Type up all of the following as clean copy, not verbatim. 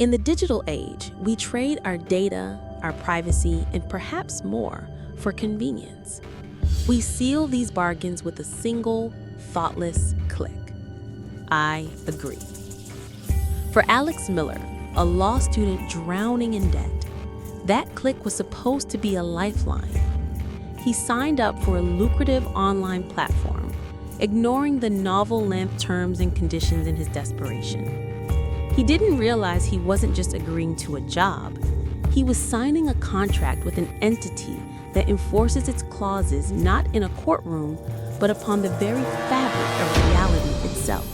In the digital age, we trade our data, our privacy, and perhaps more for convenience. We seal these bargains with a single, thoughtless click. I agree. For Alex Miller, a law student drowning in debt, that click was supposed to be a lifeline. He signed up for a lucrative online platform, ignoring the novel lamp terms and conditions in his desperation. He didn't realize he wasn't just agreeing to a job. He was signing a contract with an entity that enforces its clauses not in a courtroom, but upon the very fabric of reality itself.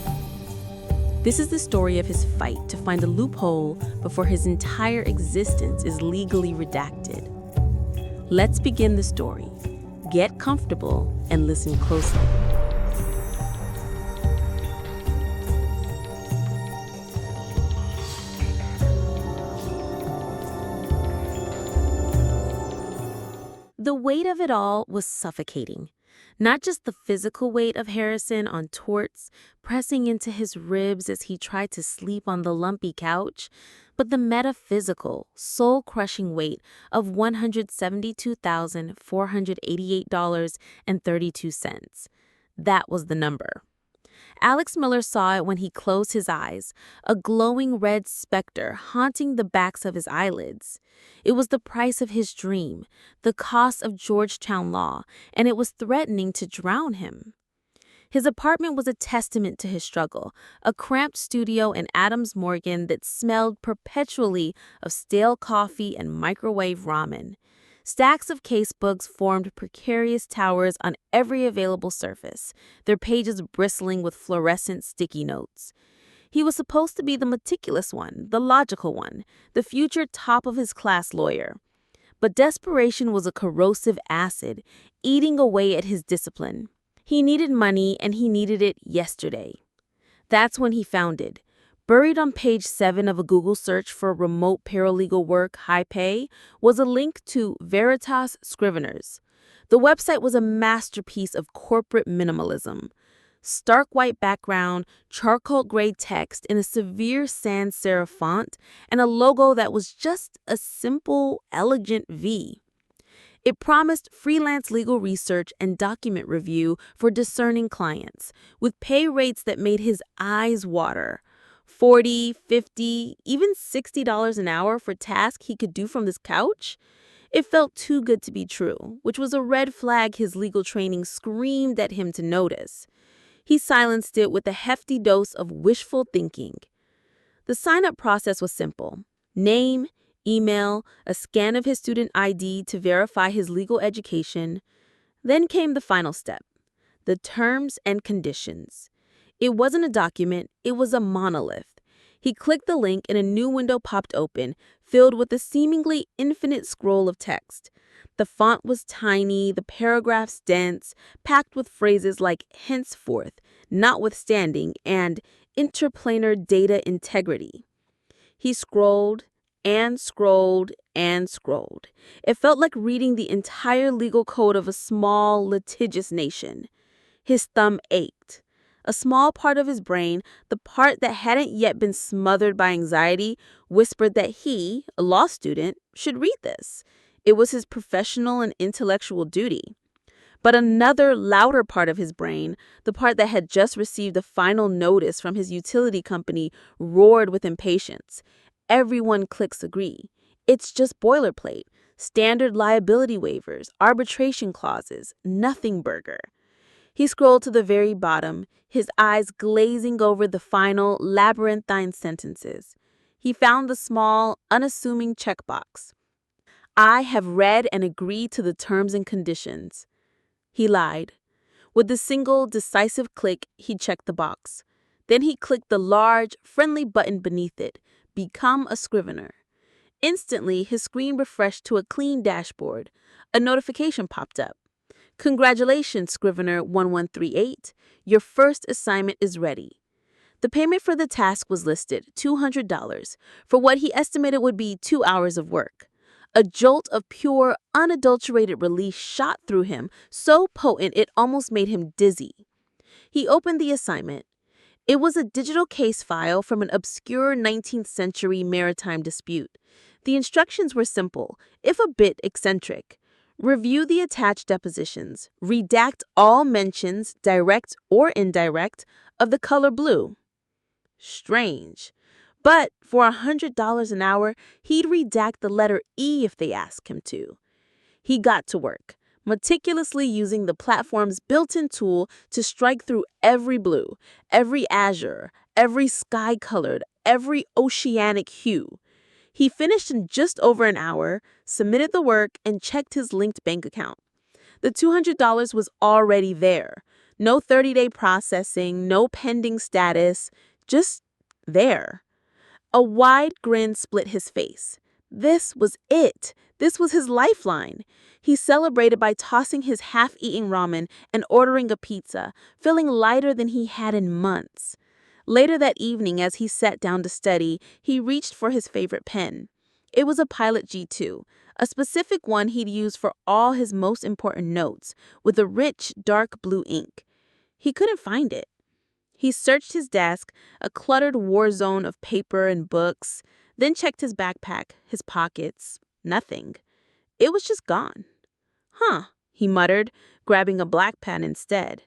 This is the story of his fight to find a loophole before his entire existence is legally redacted. Let's begin the story. Get comfortable and listen closely. The weight of it all was suffocating. Not just the physical weight of Harrison on torts pressing into his ribs as he tried to sleep on the lumpy couch, but the metaphysical, soul-crushing weight of $172,488.32. That was the number. Alex Miller saw it when he closed his eyes, a glowing red specter haunting the backs of his eyelids. It was the price of his dream, the cost of Georgetown law, and it was threatening to drown him. His apartment was a testament to his struggle, a cramped studio in Adams Morgan that smelled perpetually of stale coffee and microwave ramen. Stacks of casebooks formed precarious towers on every available surface, their pages bristling with fluorescent sticky notes. He was supposed to be the meticulous one, the logical one, the future top-of-his-class lawyer. But desperation was a corrosive acid, eating away at his discipline. He needed money, and he needed it yesterday. That's when he found it. Buried on page 7 of a Google search for remote paralegal work, high pay, was a link to Veritas Scriveners. The website was a masterpiece of corporate minimalism. Stark white background, charcoal gray text in a severe sans serif font, and a logo that was just a simple, elegant V. It promised freelance legal research and document review for discerning clients, with pay rates that made his eyes water. $40, $50, even $60 an hour for tasks he could do from this couch? It felt too good to be true, which was a red flag his legal training screamed at him to notice. He silenced it with a hefty dose of wishful thinking. The sign-up process was simple. Name, email, a scan of his student ID to verify his legal education. Then came the final step, the terms and conditions. It wasn't a document, it was a monolith. He clicked the link and a new window popped open, filled with a seemingly infinite scroll of text. The font was tiny, the paragraphs dense, packed with phrases like henceforth, notwithstanding, and interplanar data integrity. He scrolled and scrolled and scrolled. It felt like reading the entire legal code of a small, litigious nation. His thumb ached. A small part of his brain, the part that hadn't yet been smothered by anxiety, whispered that he, a law student, should read this. It was his professional and intellectual duty. But another, louder part of his brain, the part that had just received the final notice from his utility company, roared with impatience. Everyone clicks agree. It's just boilerplate, standard liability waivers, arbitration clauses, nothing burger. He scrolled to the very bottom, his eyes glazing over the final labyrinthine sentences. He found the small, unassuming checkbox. I have read and agreed to the terms and conditions. He lied. With a single, decisive click, he checked the box. Then he clicked the large, friendly button beneath it, Become a Scrivener. Instantly, his screen refreshed to a clean dashboard. A notification popped up. Congratulations, Scrivener 1138. Your first assignment is ready. The payment for the task was listed, $200, for what he estimated would be 2 hours of work. A jolt of pure, unadulterated relief shot through him, so potent it almost made him dizzy. He opened the assignment. It was a digital case file from an obscure 19th century maritime dispute. The instructions were simple, if a bit eccentric. Review the attached depositions. Redact all mentions, direct or indirect, of the color blue. Strange. But for $100 an hour, he'd redact the letter E if they asked him to. He got to work, meticulously using the platform's built-in tool to strike through every blue, every azure, every sky-colored, every oceanic hue. He finished in just over an hour, submitted the work, and checked his linked bank account. The $200 was already there. No 30-day processing, no pending status, just there. A wide grin split his face. This was it. This was his lifeline. He celebrated by tossing his half-eaten ramen and ordering a pizza, feeling lighter than he had in months. Later that evening, as he sat down to study, he reached for his favorite pen. It was a Pilot G2, a specific one he'd used for all his most important notes, with a rich, dark blue ink. He couldn't find it. He searched his desk, a cluttered war zone of paper and books, then checked his backpack, his pockets. Nothing. It was just gone. Huh, he muttered, grabbing a black pen instead.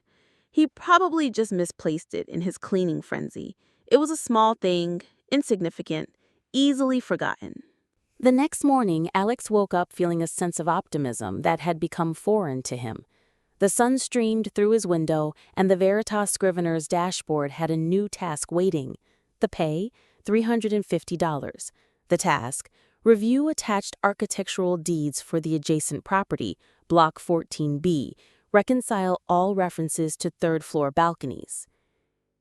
He probably just misplaced it in his cleaning frenzy. It was a small thing, insignificant, easily forgotten. The next morning, Alex woke up feeling a sense of optimism that had become foreign to him. The sun streamed through his window, and the Veritas Scrivener's dashboard had a new task waiting. The pay, $350. The task, review attached architectural deeds for the adjacent property, Block 14B, reconcile all references to third-floor balconies.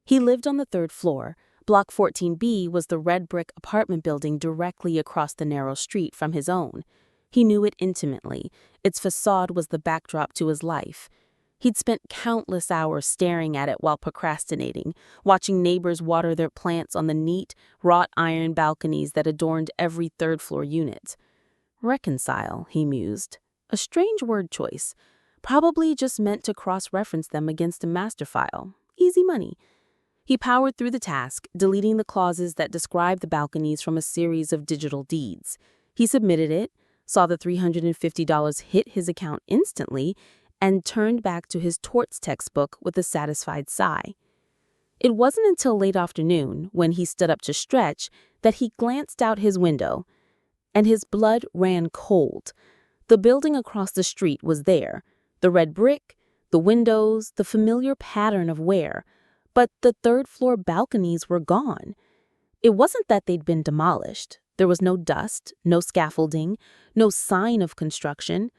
He lived on the third floor. Block 14B was the red brick apartment building directly across the narrow street from his own. He knew it intimately. Its facade was the backdrop to his life. He'd spent countless hours staring at it while procrastinating, watching neighbors water their plants on the neat, wrought iron balconies that adorned every third-floor unit. Reconcile, he mused. A strange word choice. Probably just meant to cross-reference them against a master file. Easy money. He powered through the task, deleting the clauses that described the balconies from a series of digital deeds. He submitted it, saw the $350 hit his account instantly, and turned back to his torts textbook with a satisfied sigh. It wasn't until late afternoon, when he stood up to stretch, that he glanced out his window, and his blood ran cold. The building across the street was there, the red brick, the windows, the familiar pattern of wear, but the third-floor balconies were gone. It wasn't that they'd been demolished. There was no dust, no scaffolding, no sign of construction.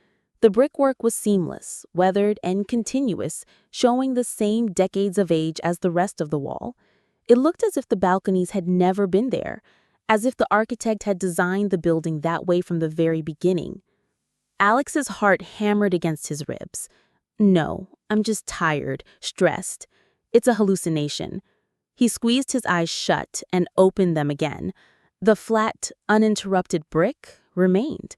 The brickwork was seamless, weathered, and continuous, showing the same decades of age as the rest of the wall. It looked as if the balconies had never been there, as if the architect had designed the building that way from the very beginning. Alex's heart hammered against his ribs. No, I'm just tired, stressed. It's a hallucination. He squeezed his eyes shut and opened them again. The flat, uninterrupted brick remained.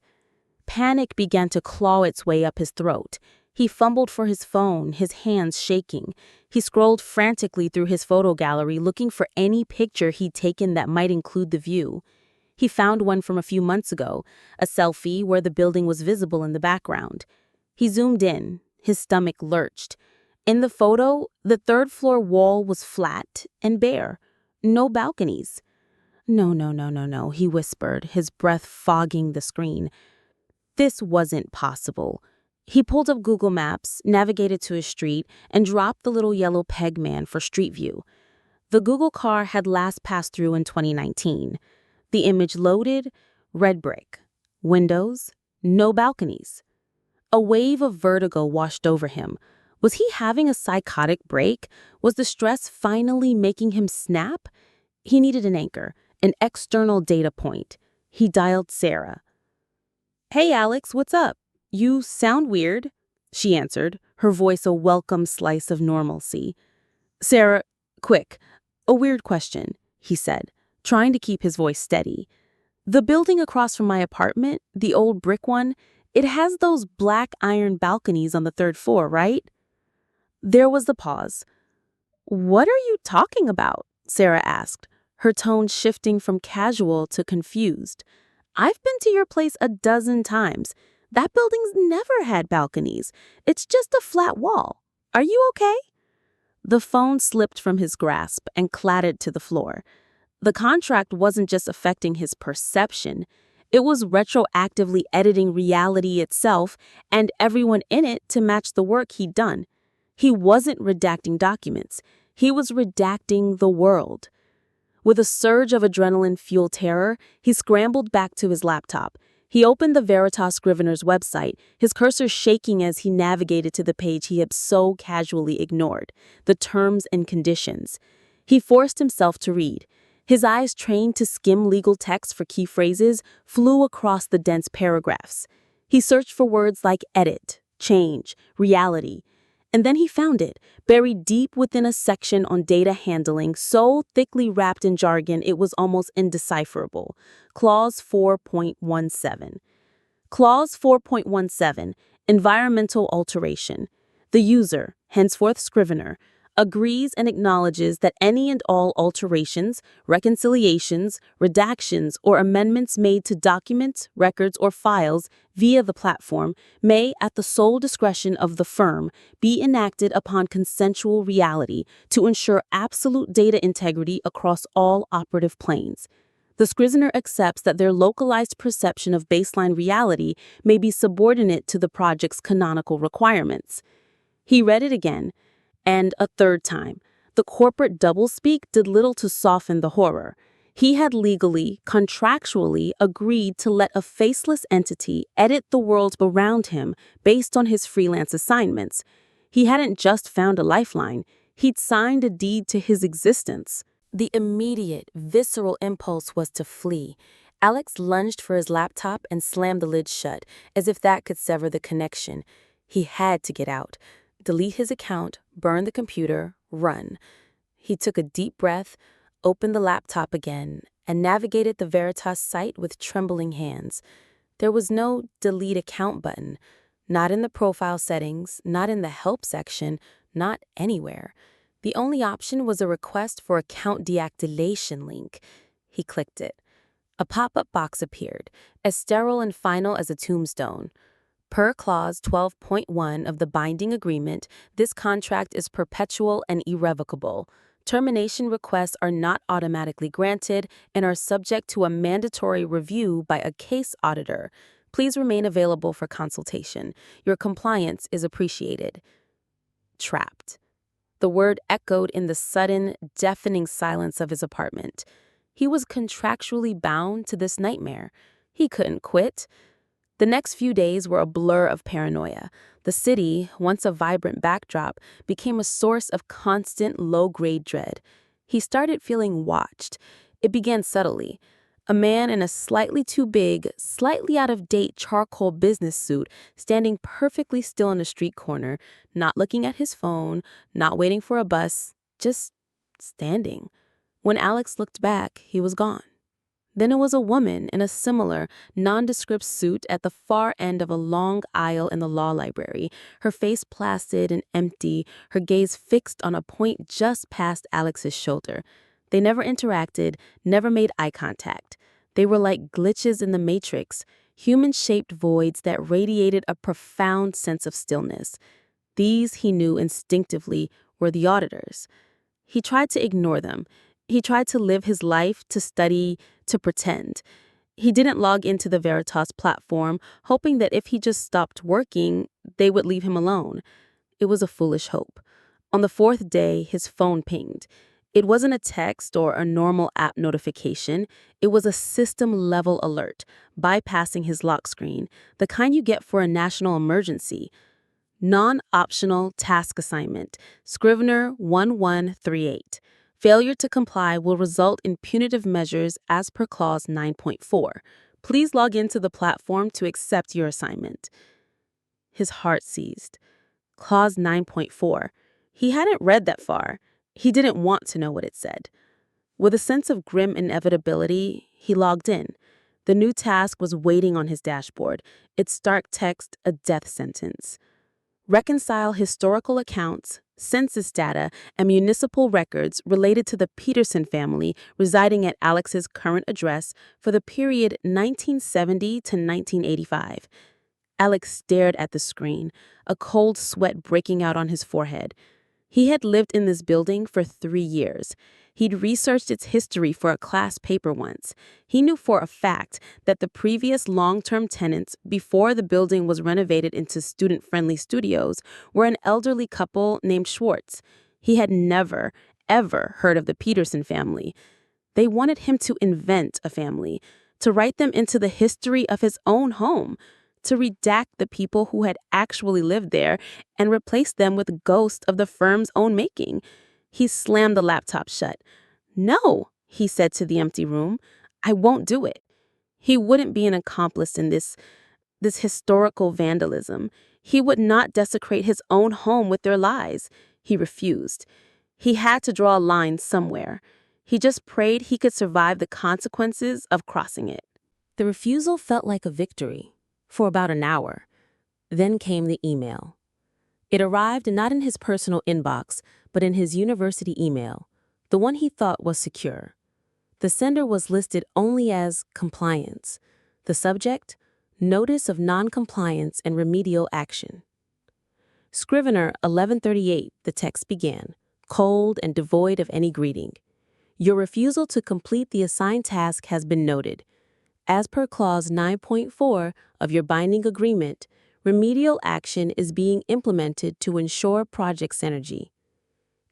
Panic began to claw its way up his throat. He fumbled for his phone, his hands shaking. He scrolled frantically through his photo gallery, looking for any picture he'd taken that might include the view. He found one from a few months ago, a selfie where the building was visible in the background. He zoomed in. His stomach lurched. In the photo, the third-floor wall was flat and bare. No balconies. No, he whispered, his breath fogging the screen. This wasn't possible. He pulled up Google Maps, navigated to his street, and dropped the little yellow peg man for Street View. The Google car had last passed through in 2019. The image loaded, red brick. Windows, no balconies. A wave of vertigo washed over him. Was he having a psychotic break? Was the stress finally making him snap? He needed an anchor, an external data point. He dialed Sarah. "Hey, Alex, what's up? You sound weird," she answered, her voice a welcome slice of normalcy. "Sarah, quick, a weird question," he said, trying to keep his voice steady. "The building across from my apartment, the old brick one, it has those black iron balconies on the third floor, right?" There was the pause. "What are you talking about?" Sarah asked, her tone shifting from casual to confused. "I've been to your place a dozen times. That building's never had balconies. It's just a flat wall. Are you okay?" The phone slipped from his grasp and clattered to the floor. The contract wasn't just affecting his perception, it was retroactively editing reality itself and everyone in it to match the work he'd done. He wasn't redacting documents, he was redacting the world. With a surge of adrenaline-fueled terror, he scrambled back to his laptop. He opened the Veritas Scrivener's website, his cursor shaking as he navigated to the page he had so casually ignored, the terms and conditions. He forced himself to read. His eyes, trained to skim legal text for key phrases, flew across the dense paragraphs. He searched for words like edit, change, reality. And then he found it, buried deep within a section on data handling, so thickly wrapped in jargon it was almost indecipherable. Clause 4.17. Clause 4.17, Environmental Alteration. The user, henceforth Scrivener, agrees and acknowledges that any and all alterations, reconciliations, redactions, or amendments made to documents, records, or files via the platform may, at the sole discretion of the firm, be enacted upon consensual reality to ensure absolute data integrity across all operative planes. The Scrivener accepts that their localized perception of baseline reality may be subordinate to the project's canonical requirements. He read it again, and a third time. The corporate doublespeak did little to soften the horror. He had legally, contractually agreed to let a faceless entity edit the world around him based on his freelance assignments. He hadn't just found a lifeline, he'd signed a deed to his existence. The immediate, visceral impulse was to flee. Alex lunged for his laptop and slammed the lid shut, as if that could sever the connection. He had to get out. Delete his account, burn the computer, run. He took a deep breath, opened the laptop again, and navigated the Veritas site with trembling hands. There was no delete account button, not in the profile settings, not in the help section, not anywhere. The only option was a request for account deactivation link. He clicked it. A pop-up box appeared, as sterile and final as a tombstone. Per Clause 12.1 of the binding agreement, this contract is perpetual and irrevocable. Termination requests are not automatically granted and are subject to a mandatory review by a case auditor. Please remain available for consultation. Your compliance is appreciated. Trapped. The word echoed in the sudden, deafening silence of his apartment. He was contractually bound to this nightmare. He couldn't quit. The next few days were a blur of paranoia. The city, once a vibrant backdrop, became a source of constant low-grade dread. He started feeling watched. It began subtly. A man in a slightly too big, slightly out-of-date charcoal business suit, standing perfectly still in a street corner, not looking at his phone, not waiting for a bus, just standing. When Alex looked back, he was gone. Then it was a woman in a similar, nondescript suit at the far end of a long aisle in the law library, her face placid and empty, her gaze fixed on a point just past Alex's shoulder. They never interacted, never made eye contact. They were like glitches in the matrix, human-shaped voids that radiated a profound sense of stillness. These, he knew instinctively, were the auditors. He tried to ignore them. He tried to live his life, to study, to pretend. He didn't log into the Veritas platform, hoping that if he just stopped working, they would leave him alone. It was a foolish hope. On the fourth day, his phone pinged. It wasn't a text or a normal app notification. It was a system-level alert, bypassing his lock screen, the kind you get for a national emergency. Non-optional task assignment, Scrivener 1138. Failure to comply will result in punitive measures as per Clause 9.4. Please log into the platform to accept your assignment. His heart seized. Clause 9.4. He hadn't read that far. He didn't want to know what it said. With a sense of grim inevitability, he logged in. The new task was waiting on his dashboard, its stark text a death sentence. Reconcile historical accounts, census data, and municipal records related to the Peterson family residing at Alex's current address for the period 1970 to 1985. Alex stared at the screen, a cold sweat breaking out on his forehead. He had lived in this building for 3 years. He'd researched its history for a class paper once. He knew for a fact that the previous long-term tenants, before the building was renovated into student-friendly studios, were an elderly couple named Schwartz. He had never, ever heard of the Peterson family. They wanted him to invent a family, to write them into the history of his own home, to redact the people who had actually lived there and replace them with ghosts of the firm's own making. He slammed the laptop shut. "No," he said to the empty room, "I won't do it." He wouldn't be an accomplice in this historical vandalism. He would not desecrate his own home with their lies. He refused. He had to draw a line somewhere. He just prayed he could survive the consequences of crossing it. The refusal felt like a victory for about an hour. Then came the email. It arrived not in his personal inbox, but in his university email, the one he thought was secure. The sender was listed only as compliance. The subject, notice of non-compliance and remedial action. Scrivener 1138, the text began, cold and devoid of any greeting. Your refusal to complete the assigned task has been noted. As per Clause 9.4 of your binding agreement, remedial action is being implemented to ensure project synergy.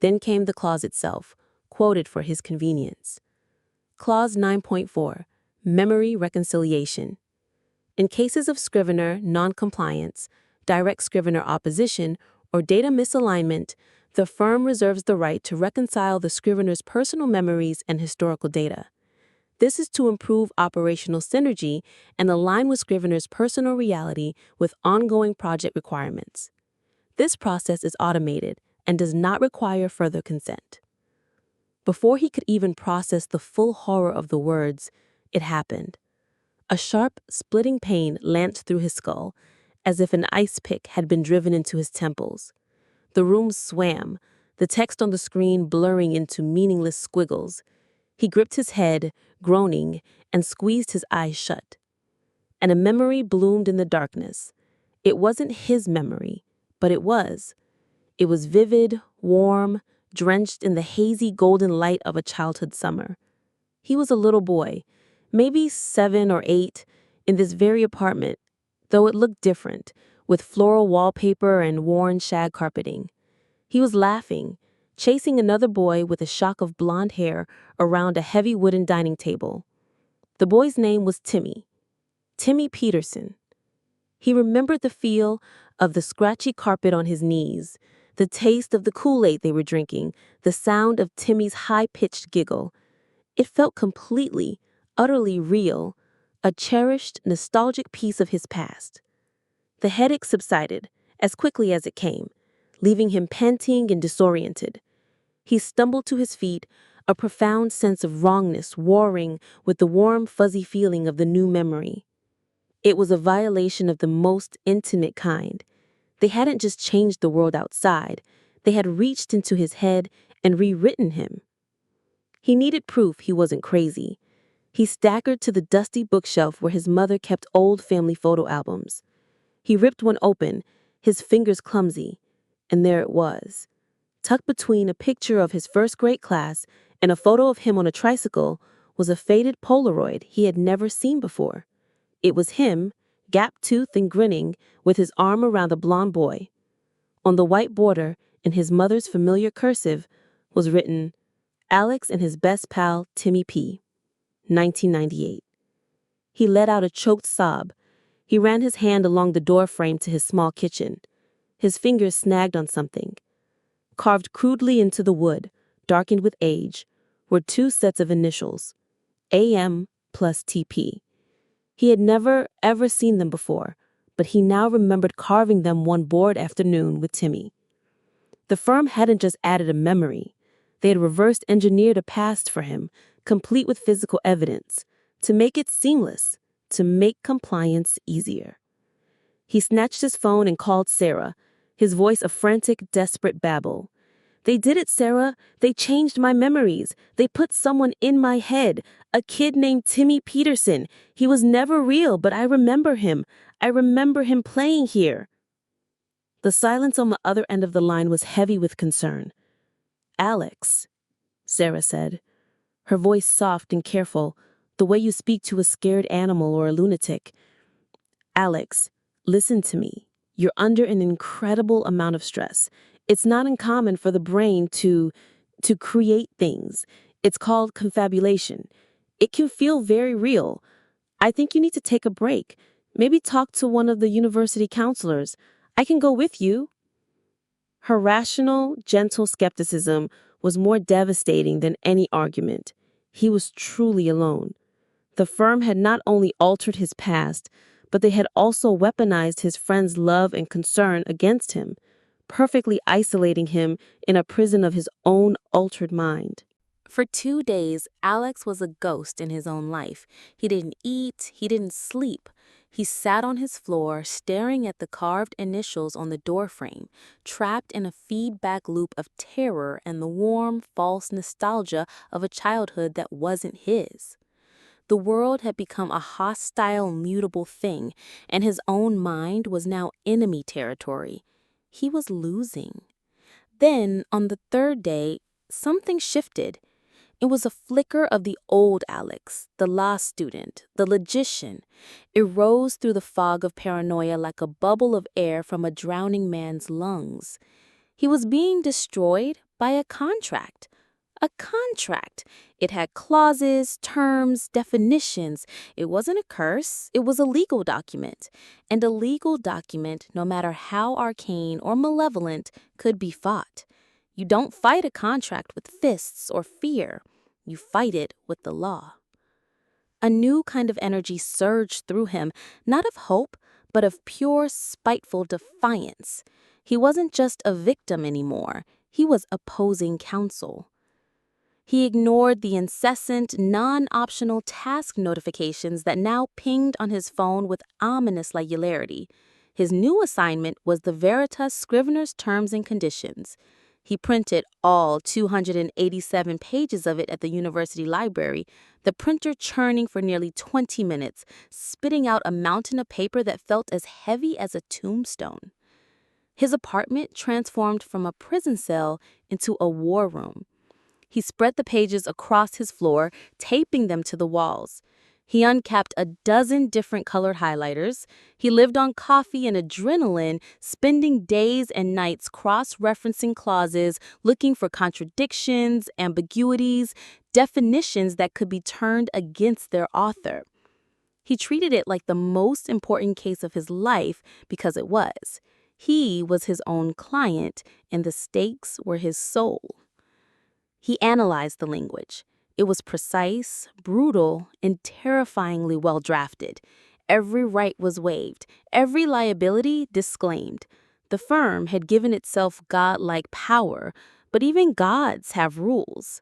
Then came the clause itself, quoted for his convenience. Clause 9.4, Memory Reconciliation. In cases of scrivener noncompliance, direct scrivener opposition, or data misalignment, the firm reserves the right to reconcile the scrivener's personal memories and historical data. This is to improve operational synergy and align with scrivener's personal reality with ongoing project requirements. This process is automated and does not require further consent. Before he could even process the full horror of the words, it happened. A sharp, splitting pain lanced through his skull, as if an ice pick had been driven into his temples. The room swam, the text on the screen blurring into meaningless squiggles. He gripped his head, groaning, and squeezed his eyes shut. And a memory bloomed in the darkness. It wasn't his memory, but it was. It was vivid, warm, drenched in the hazy golden light of a childhood summer. He was a little boy, maybe 7 or 8, in this very apartment, though it looked different, with floral wallpaper and worn shag carpeting. He was laughing, chasing another boy with a shock of blonde hair around a heavy wooden dining table. The boy's name was Timmy Peterson. He remembered the feel of the scratchy carpet on his knees, the taste of the Kool-Aid they were drinking, the sound of Timmy's high-pitched giggle. It felt completely, utterly real, a cherished, nostalgic piece of his past. The headache subsided as quickly as it came, leaving him panting and disoriented. He stumbled to his feet, a profound sense of wrongness warring with the warm, fuzzy feeling of the new memory. It was a violation of the most intimate kind. They hadn't just changed the world outside, they had reached into his head and rewritten him. He needed proof he wasn't crazy. He staggered to the dusty bookshelf where his mother kept old family photo albums. He ripped one open, his fingers clumsy, and there it was. Tucked between a picture of his first-grade class and a photo of him on a tricycle was a faded Polaroid he had never seen before. It was him, gap-toothed and grinning, with his arm around the blond boy. On the white border, in his mother's familiar cursive, was written, Alex and his best pal, Timmy P. 1998. He let out a choked sob. He ran his hand along the door frame to his small kitchen. His fingers snagged on something. Carved crudely into the wood, darkened with age, were 2 sets of initials, AM plus TP. He had never, ever seen them before, but he now remembered carving them one bored afternoon with Timmy. The firm hadn't just added a memory. They had reverse engineered a past for him, complete with physical evidence, to make it seamless, to make compliance easier. He snatched his phone and called Sarah, his voice a frantic, desperate babble. They did it, Sarah. They changed my memories. They put someone in my head. A kid named Timmy Peterson. He was never real, but I remember him. I remember him playing here." The silence on the other end of the line was heavy with concern. "Alex," Sarah said, her voice soft and careful, the way you speak to a scared animal or a lunatic. "Alex, listen to me. You're under an incredible amount of stress. It's not uncommon for the brain to create things. It's called confabulation. It can feel very real. I think you need to take a break. Maybe talk to one of the university counselors. I can go with you." Her rational, gentle skepticism was more devastating than any argument. He was truly alone. The firm had not only altered his past, but they had also weaponized his friend's love and concern against him, perfectly isolating him in a prison of his own altered mind. For 2 days, Alex was a ghost in his own life. He didn't eat, he didn't sleep. He sat on his floor, staring at the carved initials on the doorframe, trapped in a feedback loop of terror and the warm, false nostalgia of a childhood that wasn't his. The world had become a hostile, mutable thing, and his own mind was now enemy territory. He was losing. Then, on the 3rd day, something shifted. It was a flicker of the old Alex, the law student, the logician. It rose through the fog of paranoia like a bubble of air from a drowning man's lungs. He was being destroyed by a contract. A contract. It had clauses, terms, definitions. It wasn't a curse. It was a legal document. And a legal document, no matter how arcane or malevolent, could be fought. You don't fight a contract with fists or fear. You fight it with the law. A new kind of energy surged through him, not of hope, but of pure, spiteful defiance. He wasn't just a victim anymore. He was opposing counsel. He ignored the incessant, non-optional task notifications that now pinged on his phone with ominous regularity. His new assignment was the Veritas Scrivener's Terms and Conditions. He printed all 287 pages of it at the university library, the printer churning for nearly 20 minutes, spitting out a mountain of paper that felt as heavy as a tombstone. His apartment transformed from a prison cell into a war room. He spread the pages across his floor, taping them to the walls. He uncapped a dozen different colored highlighters. He lived on coffee and adrenaline, spending days and nights cross-referencing clauses, looking for contradictions, ambiguities, definitions that could be turned against their author. He treated it like the most important case of his life because it was. He was his own client, and the stakes were his soul. He analyzed the language. It was precise, brutal, and terrifyingly well-drafted. Every right was waived, every liability disclaimed. The firm had given itself godlike power, but even gods have rules.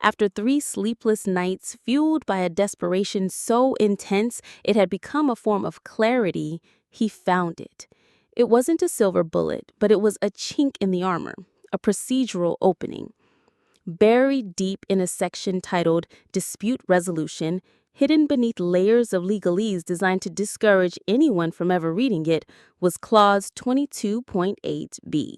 After 3 sleepless nights fueled by a desperation so intense it had become a form of clarity, he found it. It wasn't a silver bullet, but it was a chink in the armor, a procedural opening. Buried deep in a section titled Dispute Resolution, hidden beneath layers of legalese designed to discourage anyone from ever reading it, was Clause 22.8b.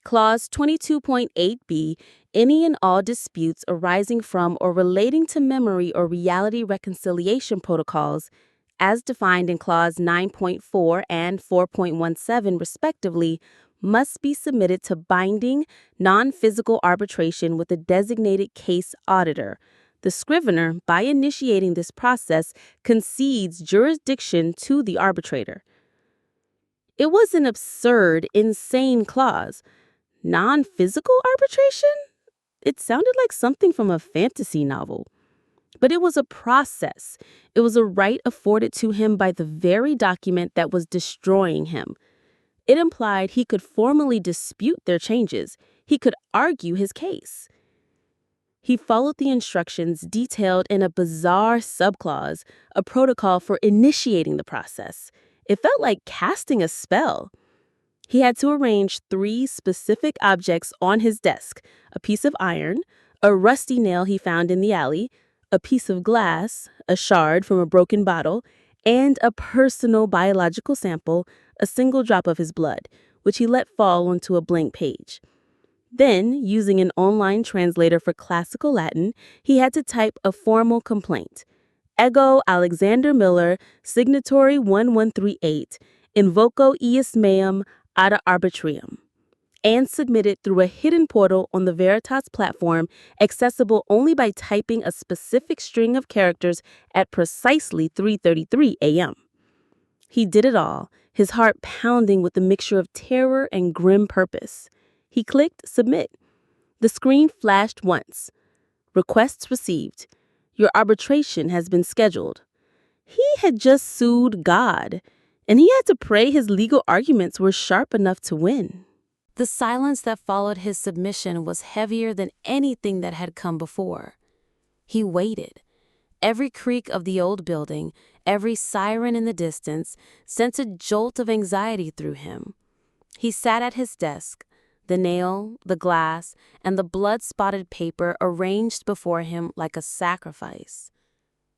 Clause 22.8b, any and all disputes arising from or relating to memory or reality reconciliation protocols, as defined in Clause 9.4 and 4.17 respectively, must be submitted to binding, non-physical arbitration with a designated case auditor. The scrivener, by initiating this process, concedes jurisdiction to the arbitrator. It was an absurd, insane clause. Non-physical arbitration? It sounded like something from a fantasy novel. But it was a process. It was a right afforded to him by the very document that was destroying him. It implied he could formally dispute their changes. He could argue his case. He followed the instructions detailed in a bizarre subclause, a protocol for initiating the process. It felt like casting a spell. He had to arrange 3 specific objects on his desk: a piece of iron, a rusty nail he found in the alley, a piece of glass, a shard from a broken bottle, and a personal biological sample, a single drop of his blood, which he let fall onto a blank page. Then, using an online translator for classical Latin, he had to type a formal complaint. Ego Alexander Miller, signatory 1138, invoco ius meum ad arbitrium, and submit it through a hidden portal on the Veritas platform, accessible only by typing a specific string of characters at precisely 3:33 a.m. He did it all, his heart pounding with a mixture of terror and grim purpose. He clicked submit. The screen flashed once. Requests received. Your arbitration has been scheduled. He had just sued God, and he had to pray his legal arguments were sharp enough to win. The silence that followed his submission was heavier than anything that had come before. He waited. Every creak of the old building, every siren in the distance, sent a jolt of anxiety through him. He sat at his desk, the nail, the glass, and the blood-spotted paper arranged before him like a sacrifice.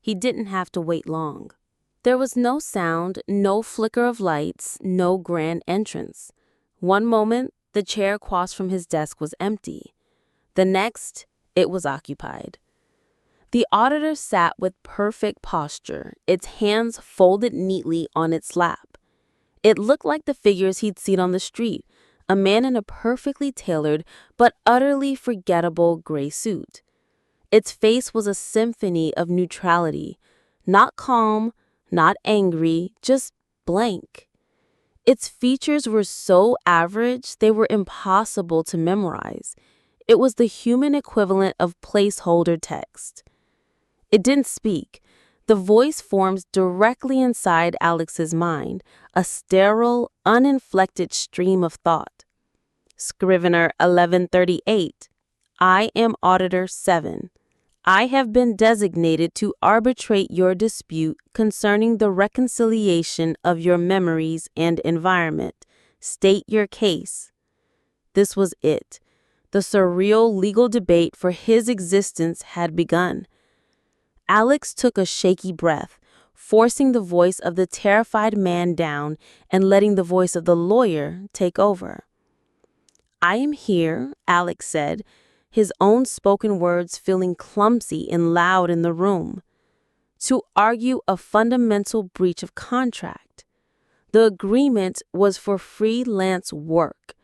He didn't have to wait long. There was no sound, no flicker of lights, no grand entrance. One moment, the chair across from his desk was empty. The next, it was occupied. The auditor sat with perfect posture, its hands folded neatly on its lap. It looked like the figures he'd seen on the street, a man in a perfectly tailored but utterly forgettable gray suit. Its face was a symphony of neutrality, not calm, not angry, just blank. Its features were so average they were impossible to memorize. It was the human equivalent of placeholder text. It didn't speak. The voice formed directly inside Alex's mind, a sterile, uninflected stream of thought. Scrivener 1138. I am Auditor 7. I have been designated to arbitrate your dispute concerning the reconciliation of your memories and environment. State your case. This was it. The surreal legal debate for his existence had begun. Alex took a shaky breath, forcing the voice of the terrified man down and letting the voice of the lawyer take over. I am here, Alex said, his own spoken words feeling clumsy and loud in the room, to argue a fundamental breach of contract. The agreement was for freelance work.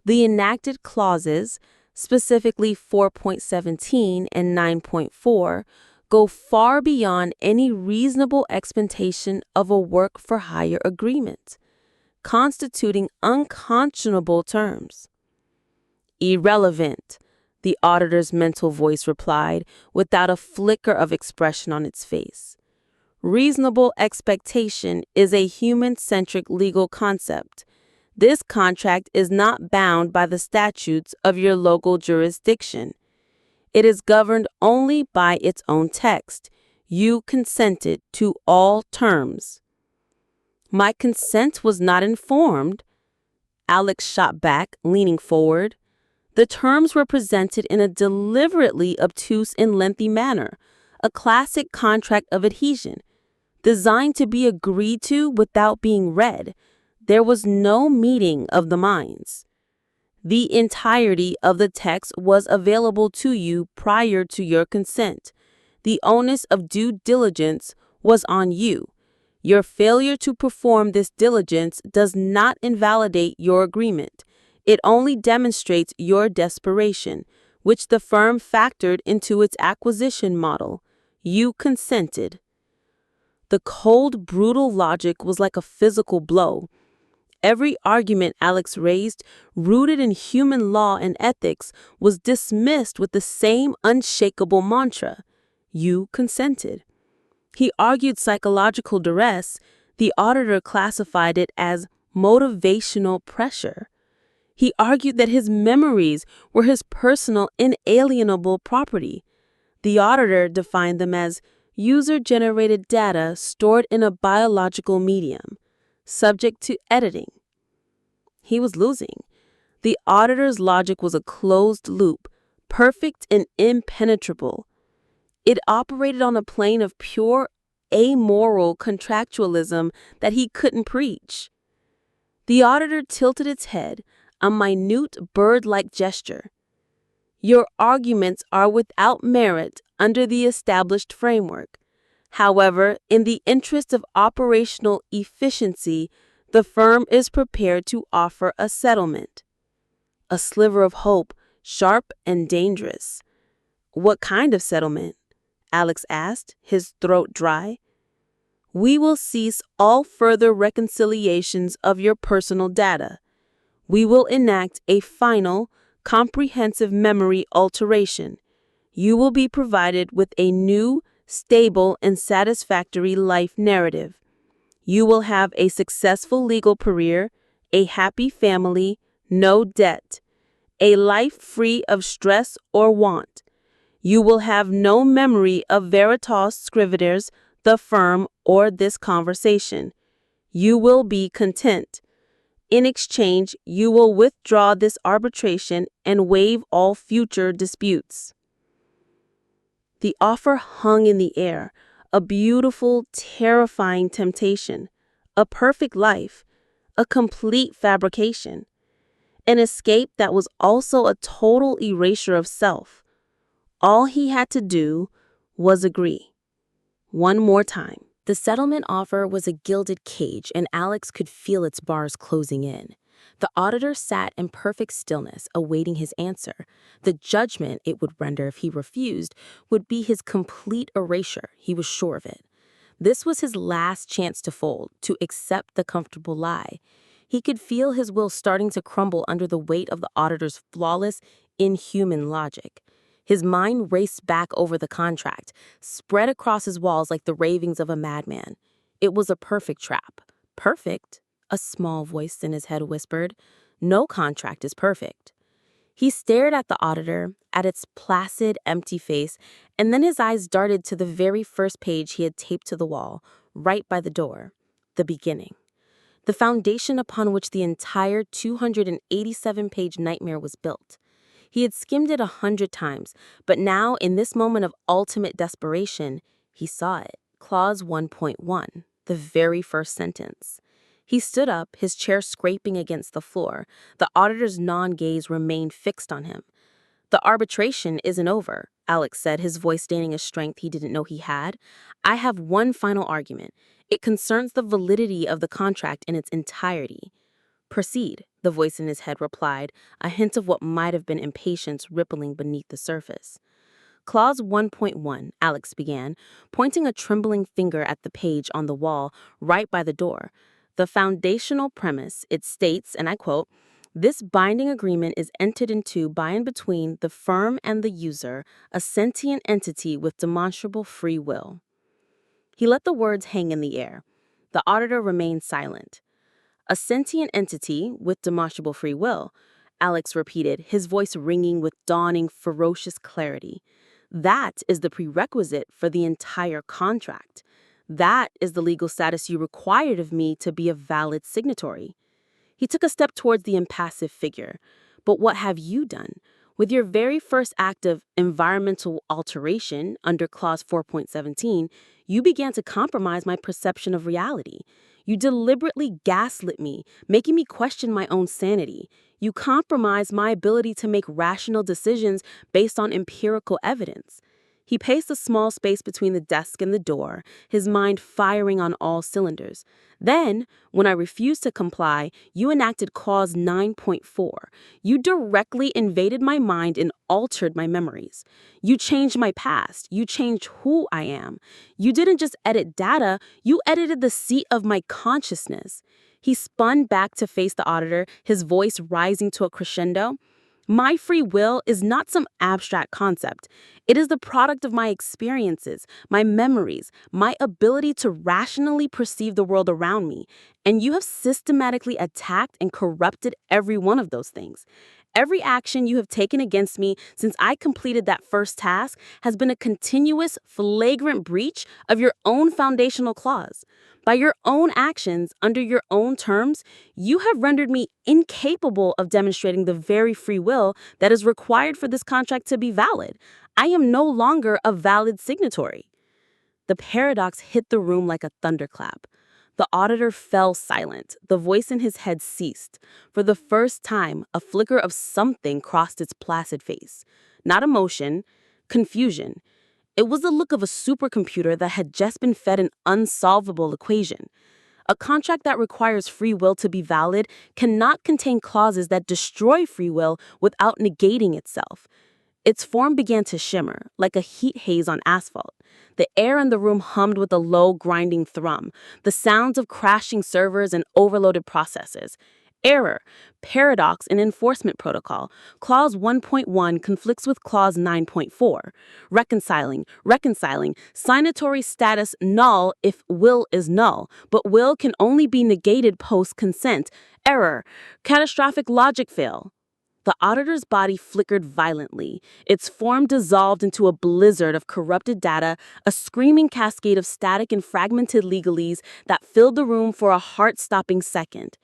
The enacted clauses, specifically 4.17 and 9.4, go far beyond any reasonable expectation of a work-for-hire agreement, constituting unconscionable terms. Irrelevant, the auditor's mental voice replied, without a flicker of expression on its face. Reasonable expectation is a human-centric legal concept. This contract is not bound by the statutes of your local jurisdiction. It is governed only by its own text. You consented to all terms. My consent was not informed. Alex shot back, leaning forward. The terms were presented in a deliberately obtuse and lengthy manner, a classic contract of adhesion, designed to be agreed to without being read. There was no meeting of the minds. The entirety of the text was available to you prior to your consent. The onus of due diligence was on you. Your failure to perform this diligence does not invalidate your agreement. It only demonstrates your desperation, which the firm factored into its acquisition model. You consented. The cold, brutal logic was like a physical blow. Every argument Alex raised, rooted in human law and ethics, was dismissed with the same unshakable mantra. You consented. He argued psychological duress. The auditor classified it as motivational pressure. He argued that his memories were his personal inalienable property. The auditor defined them as user-generated data stored in a biological medium, subject to editing. He was losing. The auditor's logic was a closed loop, perfect and impenetrable. It operated on a plane of pure, amoral contractualism that he couldn't preach. The auditor tilted its head, a minute bird-like gesture. Your arguments are without merit under the established framework. However, in the interest of operational efficiency, the firm is prepared to offer a settlement. A sliver of hope, sharp and dangerous. What kind of settlement? Alex asked, his throat dry. We will cease all further reconciliations of your personal data. We will enact a final, comprehensive memory alteration. You will be provided with a new, stable, and satisfactory life narrative. You will have a successful legal career, a happy family, no debt, a life free of stress or want. You will have no memory of Veritas Scriveters, the firm, or this conversation. You will be content. In exchange, you will withdraw this arbitration and waive all future disputes. The offer hung in the air, a beautiful, terrifying temptation, a perfect life, a complete fabrication, an escape that was also a total erasure of self. All he had to do was agree. One more time. The settlement offer was a gilded cage, and Alex could feel its bars closing in. The auditor sat in perfect stillness, awaiting his answer. The judgment it would render if he refused would be his complete erasure, he was sure of it. This was his last chance to fold, to accept the comfortable lie. He could feel his will starting to crumble under the weight of the auditor's flawless, inhuman logic. His mind raced back over the contract, spread across his walls like the ravings of a madman. It was a perfect trap. Perfect? A small voice in his head whispered. No contract is perfect. He stared at the auditor, at its placid, empty face, and then his eyes darted to the very first page he had taped to the wall, right by the door. The beginning. The foundation upon which the entire 287-page nightmare was built. He had skimmed it 100 times, but now, in this moment of ultimate desperation, he saw it. Clause 1.1, the very first sentence. He stood up, his chair scraping against the floor. The auditor's non-gaze remained fixed on him. The arbitration isn't over, Alex said, his voice gaining a strength he didn't know he had. I have one final argument. It concerns the validity of the contract in its entirety. Proceed, the voice in his head replied, a hint of what might have been impatience rippling beneath the surface. Clause 1.1, Alex began, pointing a trembling finger at the page on the wall right by the door. The foundational premise, it states, and I quote, this binding agreement is entered into by and between the firm and the user, a sentient entity with demonstrable free will. He let the words hang in the air. The auditor remained silent. A sentient entity with demonstrable free will, Alex repeated, his voice ringing with dawning, ferocious clarity. That is the prerequisite for the entire contract. That is the legal status you required of me to be a valid signatory. He took a step towards the impassive figure. But what have you done? With your very first act of environmental alteration under Clause 4.17, you began to compromise my perception of reality. You deliberately gaslit me, making me question my own sanity. You compromised my ability to make rational decisions based on empirical evidence. He paced the small space between the desk and the door, his mind firing on all cylinders. Then, when I refused to comply, you enacted Clause 9.4. You directly invaded my mind and altered my memories. You changed my past. You changed who I am. You didn't just edit data, you edited the seat of my consciousness. He spun back to face the auditor, his voice rising to a crescendo. My free will is not some abstract concept. It is the product of my experiences, my memories, my ability to rationally perceive the world around me. And you have systematically attacked and corrupted every one of those things. Every action you have taken against me since I completed that first task has been a continuous, flagrant breach of your own foundational clause. By your own actions, under your own terms, you have rendered me incapable of demonstrating the very free will that is required for this contract to be valid. I am no longer a valid signatory. The paradox hit the room like a thunderclap. The auditor fell silent. The voice in his head ceased. For the first time, a flicker of something crossed its placid face. Not emotion, confusion. It was the look of a supercomputer that had just been fed an unsolvable equation. A contract that requires free will to be valid cannot contain clauses that destroy free will without negating itself. Its form began to shimmer, like a heat haze on asphalt. The air in the room hummed with a low, grinding thrum, the sounds of crashing servers and overloaded processes. Error, paradox in enforcement protocol. Clause 1.1 conflicts with Clause 9.4. Reconciling. Signatory status null if will is null, but will can only be negated post-consent. Error, catastrophic logic fail. The auditor's body flickered violently. Its form dissolved into a blizzard of corrupted data, a screaming cascade of static and fragmented legalese that filled the room for a heart-stopping second.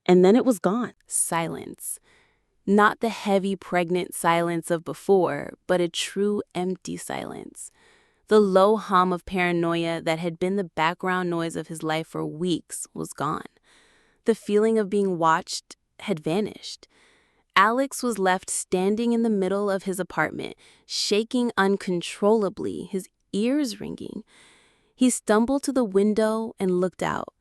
And then it was gone. Silence. Not the heavy, pregnant silence of before, but a true empty silence. The low hum of paranoia that had been the background noise of his life for weeks was gone. The feeling of being watched had vanished. Alex was left standing in the middle of his apartment, shaking uncontrollably, his ears ringing. He stumbled to the window and looked out.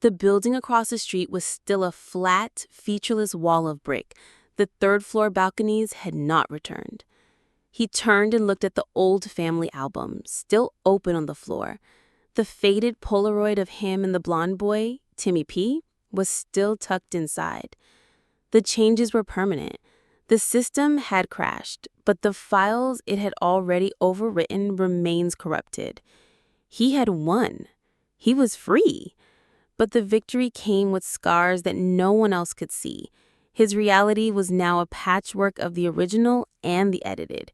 The building across the street was still a flat, featureless wall of brick. The third-floor balconies had not returned. He turned and looked at the old family album, still open on the floor. The faded Polaroid of him and the blonde boy, Timmy P., was still tucked inside. The changes were permanent. The system had crashed, but the files it had already overwritten remains corrupted. He had won. He was free. But the victory came with scars that no one else could see. His reality was now a patchwork of the original and the edited.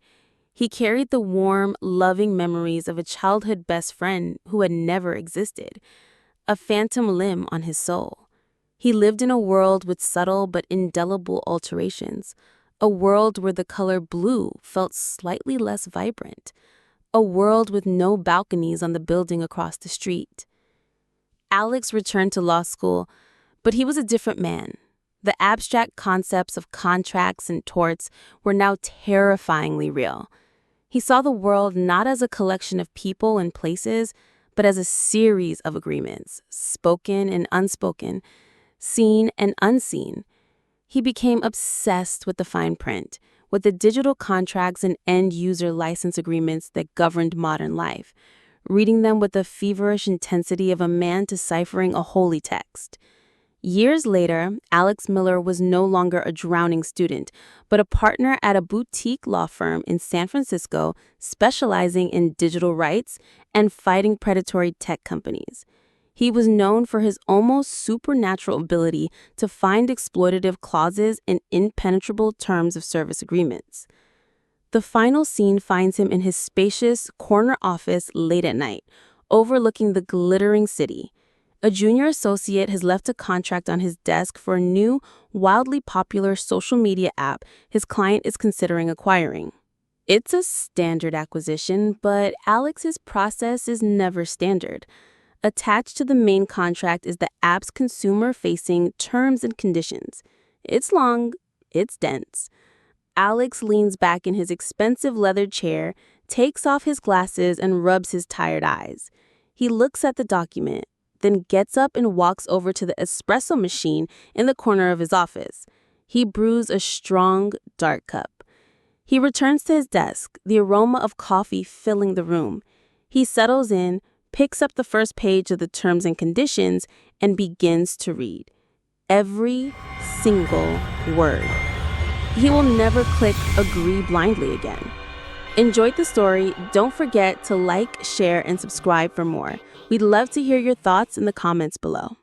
He carried the warm, loving memories of a childhood best friend who had never existed, a phantom limb on his soul. He lived in a world with subtle but indelible alterations, a world where the color blue felt slightly less vibrant, a world with no balconies on the building across the street. Alex returned to law school, but he was a different man. The abstract concepts of contracts and torts were now terrifyingly real. He saw the world not as a collection of people and places, but as a series of agreements, spoken and unspoken, seen and unseen. He became obsessed with the fine print, with the digital contracts and end-user license agreements that governed modern life, reading them with the feverish intensity of a man deciphering a holy text. Years later, Alex Miller was no longer a drowning student, but a partner at a boutique law firm in San Francisco specializing in digital rights and fighting predatory tech companies. He was known for his almost supernatural ability to find exploitative clauses in impenetrable terms of service agreements. The final scene finds him in his spacious corner office late at night, overlooking the glittering city. A junior associate has left a contract on his desk for a new, wildly popular social media app his client is considering acquiring. It's a standard acquisition, but Alex's process is never standard. Attached to the main contract is the app's consumer-facing terms and conditions. It's long, it's dense. Alex leans back in his expensive leather chair, takes off his glasses, and rubs his tired eyes. He looks at the document, then gets up and walks over to the espresso machine in the corner of his office. He brews a strong, dark cup. He returns to his desk, the aroma of coffee filling the room. He settles in, picks up the first page of the terms and conditions, and begins to read. Every single word. He will never click agree blindly again. Enjoyed the story? Don't forget to like, share, and subscribe for more. We'd love to hear your thoughts in the comments below.